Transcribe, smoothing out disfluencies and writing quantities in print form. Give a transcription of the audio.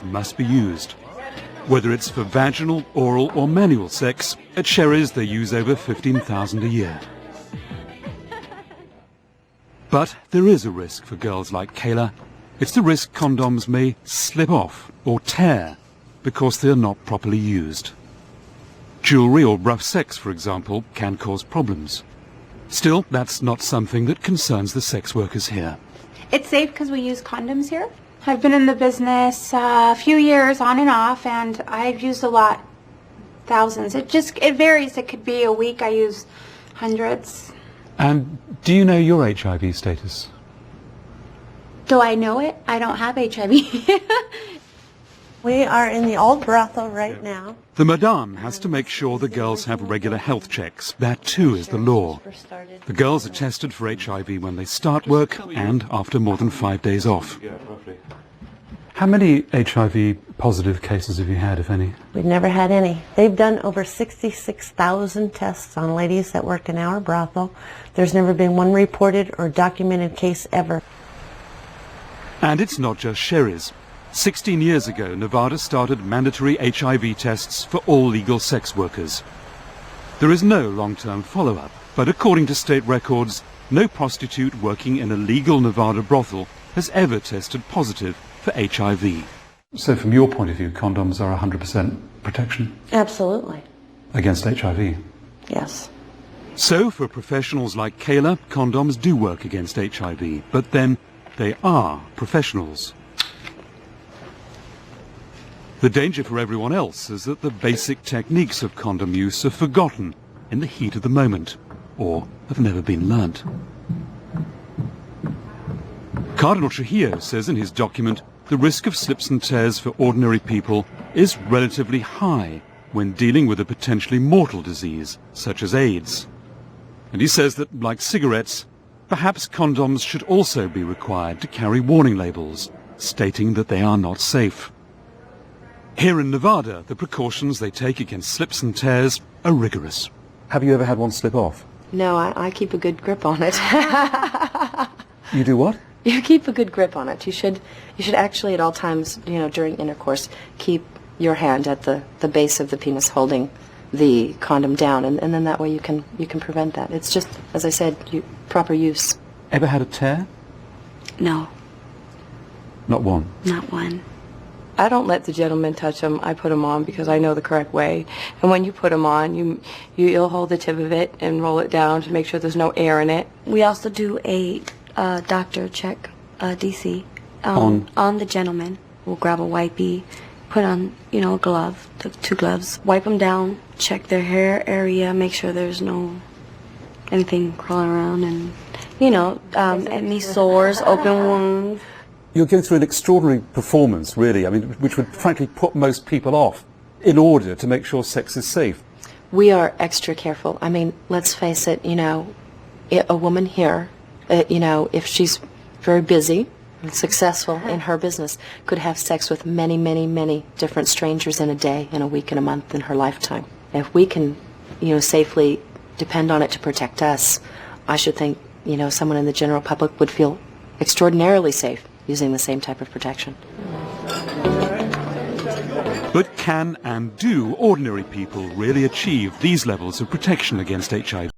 must be used. Whether it's for vaginal, oral or manual sex, at Sherry's they use over 15,000 a year. But there is a risk for girls like Kayla. It's the risk condoms may slip off or tear because they're not properly used. Jewellery or rough sex, for example, can cause problems. Still, that's not something that concerns the sex workers here. It's safe because we use condoms here. I've been in the business a few years on and off, and I've used a lot, thousands. It varies. It could be a week I use hundreds. And do you know your HIV status? Do I know it? I don't have HIV. We are in the old brothel right now. The madame has to make sure the girls have regular health checks. That too is the law. The girls are tested for HIV when they start work and after more than 5 days off. How many HIV positive cases have you had, if any? We've never had any. They've done over 66,000 tests on ladies that work in our brothel. There's never been one reported or documented case ever. And it's not just Sherry's. 16 years ago, Nevada started mandatory HIV tests for all legal sex workers. There is no long-term follow-up, but according to state records, no prostitute working in a legal Nevada brothel has ever tested positive for HIV. So from your point of view, condoms are 100% protection? Absolutely. Against HIV? Yes. So for professionals like Kayla, condoms do work against HIV, but then they are professionals. The danger for everyone else is that the basic techniques of condom use are forgotten in the heat of the moment, or have never been learnt. Cardinal Trujillo says in his document, the risk of slips and tears for ordinary people is relatively high when dealing with a potentially mortal disease, such as AIDS. And he says that, like cigarettes, perhaps condoms should also be required to carry warning labels, stating that they are not safe. Here in Nevada, the precautions they take against slips and tears are rigorous. Have you ever had one slip off? No, I keep a good grip on it. You do what? You keep a good grip on it. You should actually at all times, during intercourse, keep your hand at the base of the penis holding the condom down, and then that way you can prevent that. It's just, as I said, proper use. Ever had a tear? No, Not one? not one. I don't let the gentleman touch them. I put them on because I know the correct way. And when you put them on, you'll hold the tip of it and roll it down to make sure there's no air in it. We also do a doctor check, DC, on the gentleman. We'll grab a wipey, put on, a glove, two gloves, wipe them down, check their hair area, make sure there's no anything crawling around, and any sores, open wounds. You're going through an extraordinary performance, really, which would frankly put most people off in order to make sure sex is safe. We are extra careful. Let's face it, a woman here, if she's very busy and successful in her business, could have sex with many, many, many different strangers in a day, in a week, in a month, in her lifetime. If we can, safely depend on it to protect us, I should think, someone in the general public would feel extraordinarily safe using the same type of protection. But can and do ordinary people really achieve these levels of protection against HIV?